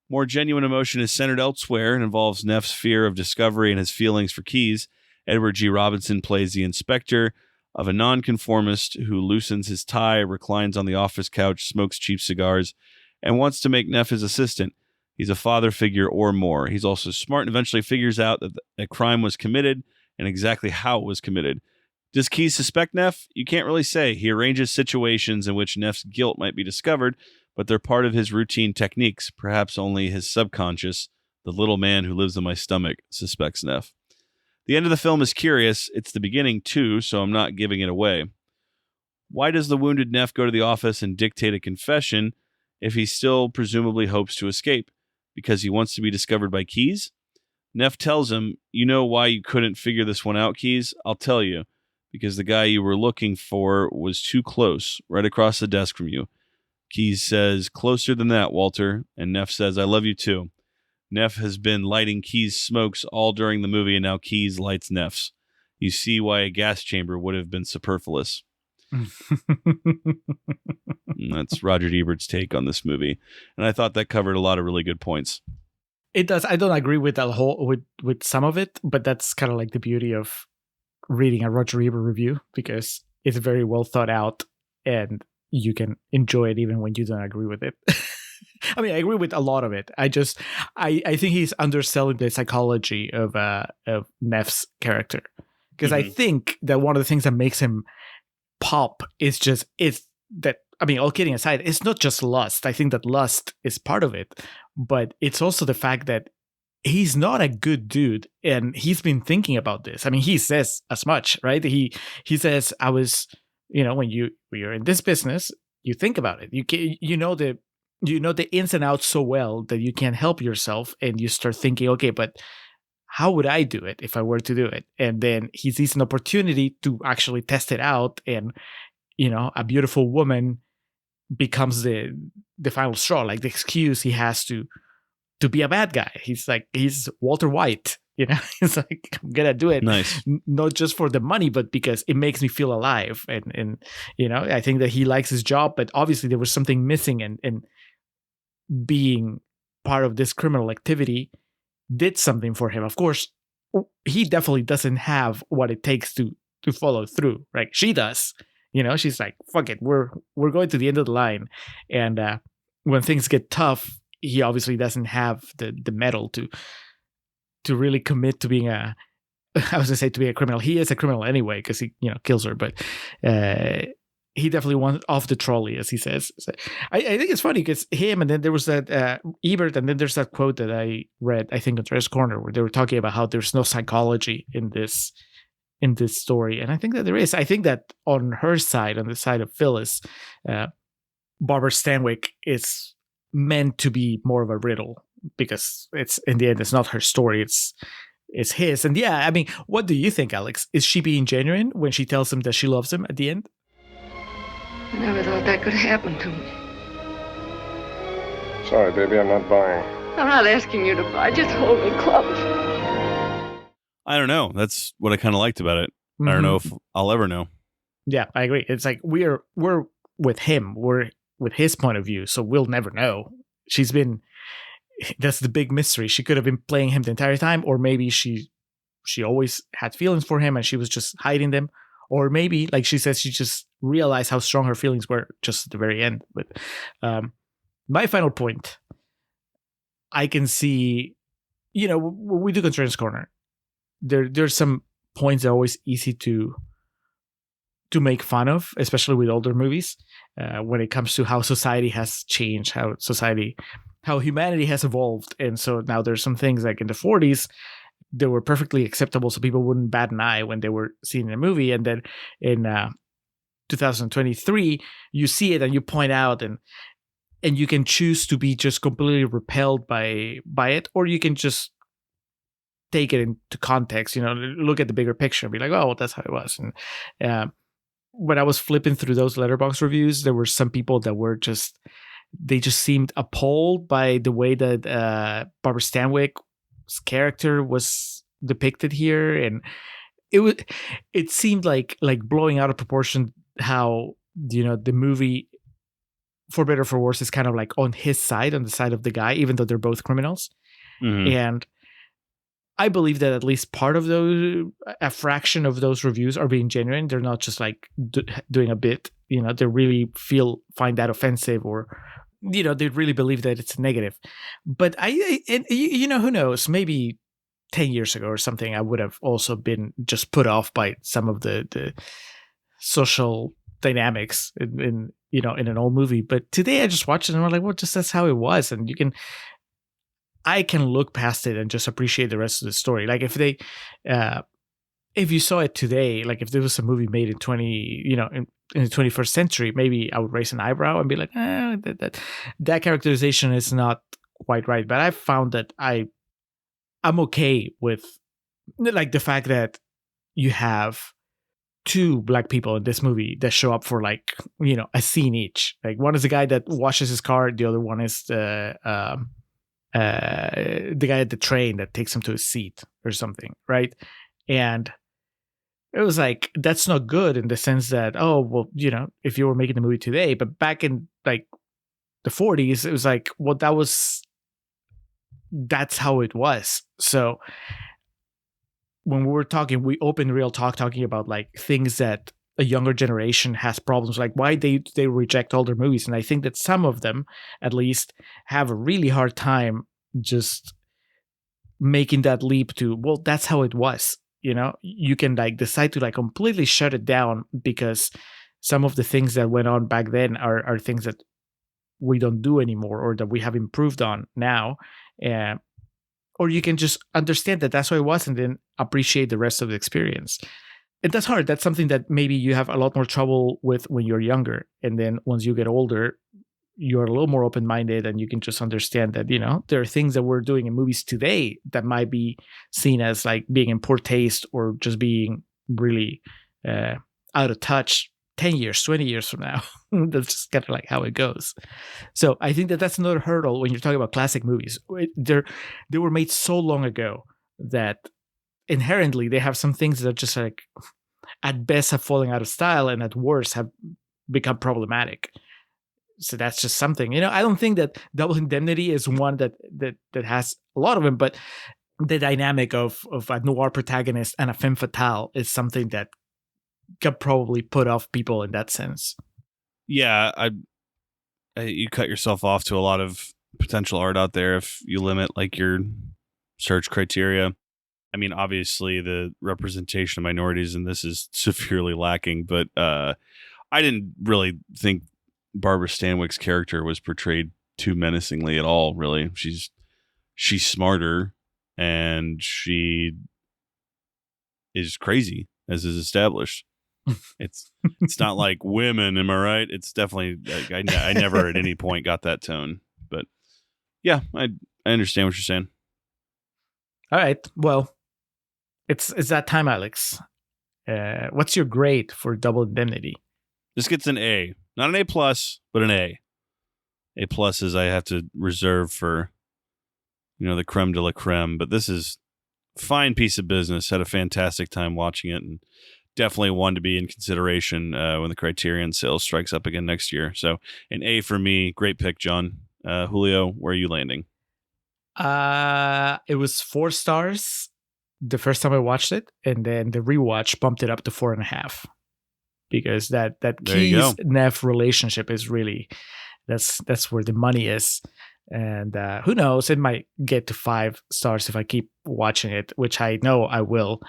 More genuine emotion is centered elsewhere and involves Neff's fear of discovery and his feelings for Keyes. Edward G. Robinson plays the inspector of a nonconformist who loosens his tie, reclines on the office couch, smokes cheap cigars, and wants to make Neff his assistant. He's a father figure or more. He's also smart and eventually figures out that a crime was committed and exactly how it was committed. Does Keyes suspect Neff? You can't really say. He arranges situations in which Neff's guilt might be discovered, but they're part of his routine techniques. Perhaps only his subconscious, the little man who lives in my stomach, suspects Neff. The end of the film is curious. It's the beginning, too, so I'm not giving it away. Why does the wounded Neff go to the office and dictate a confession if he still presumably hopes to escape? Because he wants to be discovered by Keyes? Neff tells him, "You know why you couldn't figure this one out, Keyes? I'll tell you. Because the guy you were looking for was too close, right across the desk from you." Keyes says, "Closer than that, Walter." And Neff says, "I love you too." Neff has been lighting Keyes' smokes all during the movie, and now Keyes lights Neff's. You see why a gas chamber would have been superfluous. That's Roger Ebert's take on this movie. And I thought that covered a lot of really good points. It does. I don't agree with that whole with some of it, but that's kind of like the beauty of reading a Roger Ebert review because it's very well thought out and you can enjoy it even when you don't agree with it. I mean, I agree with a lot of it. I think he's underselling the psychology of Neff's character because I think that one of the things that makes him pop is that. I mean, all kidding aside, it's not just lust. I think that lust is part of it, but it's also the fact that he's not a good dude, and he's been thinking about this. I mean, he says as much, right? He says, "I was, when you're in this business, you think about it. You know the ins and outs so well that you can't help yourself, and you start thinking, okay, but how would I do it if I were to do it?" And then he sees an opportunity to actually test it out, and a beautiful woman becomes the final straw, like the excuse he has to be a bad guy. He's Walter White, he's like, I'm gonna do it. Nice. Not just for the money, but because it makes me feel alive. And I think that he likes his job, but obviously there was something missing, and being part of this criminal activity did something for him. Of course, he definitely doesn't have what it takes to follow through. Right? She does. She's like, fuck it, we're going to the end of the line. And when things get tough, he obviously doesn't have the mettle to really commit to being I was gonna say to be a criminal. He is a criminal anyway because he kills her, but he definitely wants off the trolley, as he says. So I think it's funny because him, and then there was that Ebert, and then there's that quote that I read, I think on Trash Corner, where they were talking about how there's no psychology in this story, and I think that there is. I think that on her side, on the side of Phyllis, Barbara Stanwyck is meant to be more of a riddle because it's in the end it's not her story, it's his. And yeah, I mean, what do you think, Alex? Is she being genuine when she tells him that she loves him at the end? I never thought that could happen to me. Sorry, baby, I'm not buying. I'm not asking you to buy, just hold me close. I don't know. That's what I kind of liked about it. I don't know if I'll ever know. Yeah, I agree. It's like we're with him. We're with his point of view, so we'll never know. That's the big mystery. She could have been playing him the entire time, or maybe she always had feelings for him and she was just hiding them. Or maybe, like she says, she just realized how strong her feelings were just at the very end. But my final point, I can see, when we do Contrarians Corner, there's some points that are always easy to make fun of, especially with older movies, when it comes to how society has changed, how humanity has evolved. And so now there's some things like in the 40s that were perfectly acceptable, so people wouldn't bat an eye when they were seeing a movie. And then in 2023, you see it and you point out, and you can choose to be just completely repelled by it, or you can just take it into context, look at the bigger picture and be like, oh, well, that's how it was. And when I was flipping through those Letterboxd reviews, there were some people that were just seemed appalled by the way that Barbara Stanwyck's character was depicted here, and it seemed like blowing out of proportion how the movie, for better or for worse, is kind of like on his side, on the side of the guy, even though they're both criminals. And I believe that at least part of a fraction of those reviews are being genuine. They're not just like doing a bit, they really find that offensive, or, they really believe that it's negative. But who knows, maybe 10 years ago or something, I would have also been just put off by some of the social dynamics in an old movie. But today I just watched it and I'm like, well, just that's how it was. And I can look past it and just appreciate the rest of the story. Like if you saw it today, like if there was a movie made in in the 21st century, maybe I would raise an eyebrow and be like, that characterization is not quite right. But I found that I'm okay with like the fact that you have two black people in this movie that show up for like, a scene each. Like one is the guy that washes his car. The other one is the guy at the train that takes him to his seat or something, right? And it was like, that's not good in the sense that, oh, well, if you were making the movie today, but back in like the 40s, it was like, well, that's how it was. So when we were talking, we opened Real Talk talking about like things that a younger generation has problems, like why they reject older movies. And I think that some of them, at least, have a really hard time just making that leap to, well, that's how it was. You know, you can like decide to like completely shut it down because some of the things that went on back then are things that we don't do anymore or that we have improved on now. Or you can just understand that that's how it was and then appreciate the rest of the experience. And that's hard. That's something that maybe you have a lot more trouble with when you're younger. And then once you get older, you're a little more open-minded and you can just understand that, you know, there are things that we're doing in movies today that might be seen as like being in poor taste or just being really out of touch 10 years, 20 years from now. That's just kind of like how it goes. So I think that that's another hurdle when you're talking about classic movies. They were made so long ago that inherently they have some things that just like at best have fallen out of style and at worst have become problematic. So that's just something, you know. I don't think that Double Indemnity is one that has a lot of them, but the dynamic of a noir protagonist and a femme fatale is something that could probably put off people in that sense. Yeah, you cut yourself off to a lot of potential art out there if you limit like your search criteria. I mean, obviously the representation of minorities in this is severely lacking, but I didn't really think Barbara Stanwyck's character was portrayed too menacingly at all, really. She's smarter and she is crazy, as is established. It's not like women, am I right? It's definitely like, I never at any point got that tone. But yeah, I understand what you're saying. All right. Well, it's that time, Alex. What's your grade for Double Indemnity? This gets an A. Not an A+, but an A. A+ is I have to reserve for, you know, the creme de la creme. But this is a fine piece of business. Had a fantastic time watching it, and definitely one to be in consideration when the Criterion sales strikes up again next year. So an A for me. Great pick, John. Julio, where are you landing? It was 4 stars the first time I watched it, and then the rewatch bumped it up to 4.5. Because that Keys Neff relationship is really that's where the money is, and who knows, it might get to 5 stars if I keep watching it, which I know I will.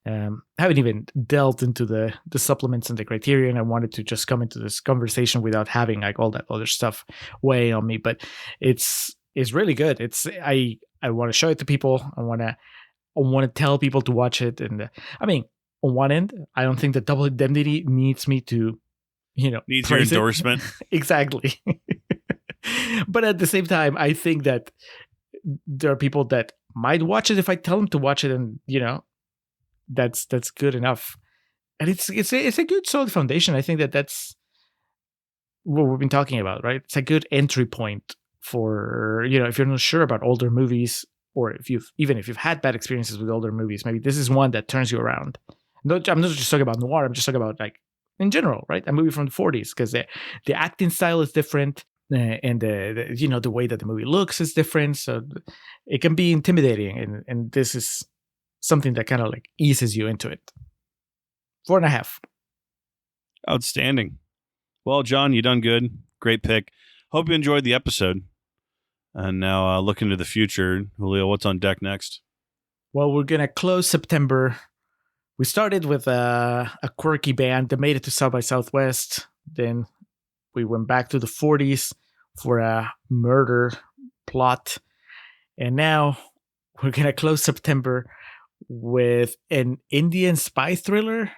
I haven't even delved into the supplements and the Criterion. I wanted to just come into this conversation without having like all that other stuff weighing on me, but it's really good. I want to show it to people. I want to tell people to watch it, and I mean, on one end, I don't think that Double Indemnity needs me to, you know, needs your endorsement. Exactly. But at the same time, I think that there are people that might watch it if I tell them to watch it, and you know, that's good enough. And it's a good solid foundation. I think that that's what we've been talking about, right? It's a good entry point for, you know, if you're not sure about older movies, or if you've had bad experiences with older movies, maybe this is one that turns you around. No, I'm not just talking about noir. I'm just talking about like in general, right? A movie from the 40s, because the acting style is different, and the you know, the way that the movie looks is different, so it can be intimidating. And this is something that kind of like eases you into it. 4.5. Outstanding. Well, John, you done good. Great pick. Hope you enjoyed the episode. And now looking to the future, Julio, what's on deck next? Well, we're gonna close September. We started with a quirky band that made it to South by Southwest. Then we went back to the 40s for a murder plot. And now we're going to close September with an Indian spy thriller,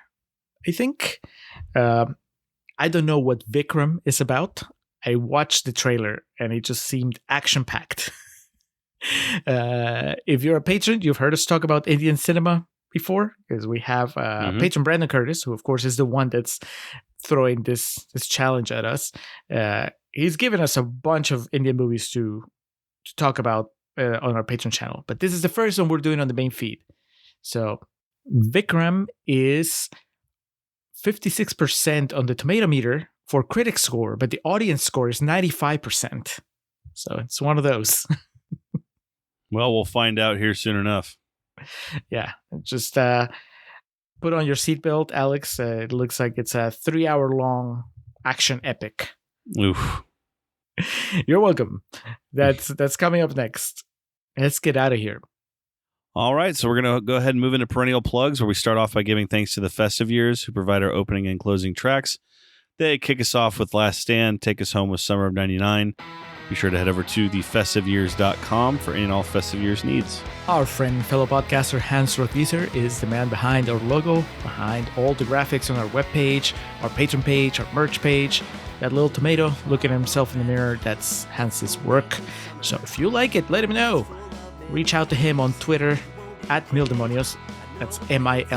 I think. I don't know what Vikram is about. I watched the trailer and it just seemed action-packed. If you're a patron, you've heard us talk about Indian cinema before, because we have patron Brandon Curtis, who of course is the one that's throwing this challenge at us. He's given us a bunch of Indian movies to talk about on our patron channel, but this is the first one we're doing on the main feed. So Vikram is 56% on the tomato meter for critic score, but the audience score is 95%. So it's one of those. Well, we'll find out here soon enough. Yeah, just put on your seatbelt, Alex. It looks like it's a 3-hour-long action epic. Oof. You're welcome. That's coming up next. Let's get out of here. All right, so we're going to go ahead and move into Perennial Plugs, where we start off by giving thanks to the Festive Years, who provide our opening and closing tracks. They kick us off with Last Stand, take us home with Summer of 99. Be sure to head over to thefestiveyears.com for any and all Festive Years needs. Our friend and fellow podcaster Hans Rothwieser is the man behind our logo, behind all the graphics on our webpage, our Patreon page, our merch page. That little tomato looking at himself in the mirror, that's Hans's work. So if you like it, let him know. Reach out to him on Twitter at Mildemonios. That's MILDMONIOS.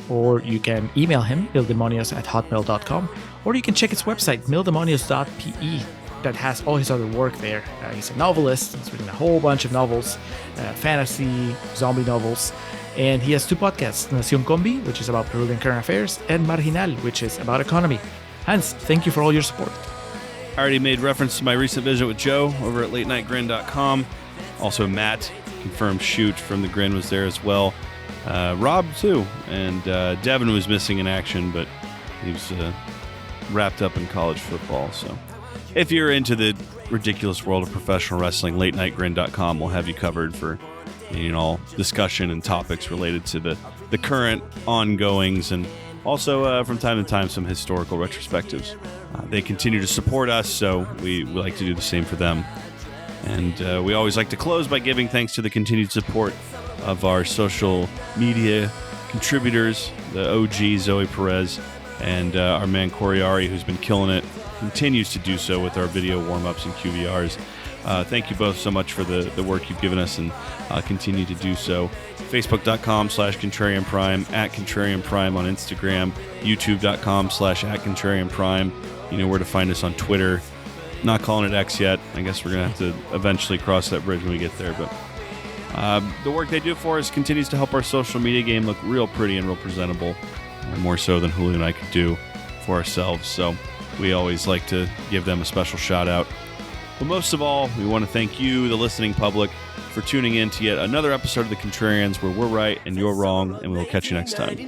Or you can email him, mildemonios@hotmail.com. Or you can check his website, mildemonios.pe. That has all his other work there. He's a novelist. He's written a whole bunch of novels, fantasy, zombie novels. And he has 2 podcasts, Nación Combi, which is about Peruvian current affairs, and Marginal, which is about economy. Hans, thank you for all your support. I already made reference to my recent visit with Joe over at latenightgrin.com. Also, Matt, confirmed shoot from the Grin, was there as well. Rob, too. And Devin was missing in action, but he was wrapped up in college football. So if you're into the ridiculous world of professional wrestling, latenightgrin.com will have you covered for discussion and topics related to the current ongoings, and also from time to time some historical retrospectives. They continue to support us, so we like to do the same for them. And we always like to close by giving thanks to the continued support of our social media contributors, the OG Zoe Perez and our man Coriari, who's been killing it, continues to do so with our video warm-ups and QVRs. Thank you both so much for the work you've given us, and continue to do so. Facebook.com/Contrarian Prime, @Contrarian Prime on Instagram, YouTube.com/@Contrarian Prime. You know where to find us on Twitter. Not calling it X yet. I guess we're going to have to eventually cross that bridge when we get there. But the work they do for us continues to help our social media game look real pretty and real presentable, more so than Julio and I could do for ourselves. So we always like to give them a special shout out. But most of all, we want to thank you, the listening public, for tuning in to yet another episode of The Contrarians, where we're right and you're wrong, and we'll catch you next time.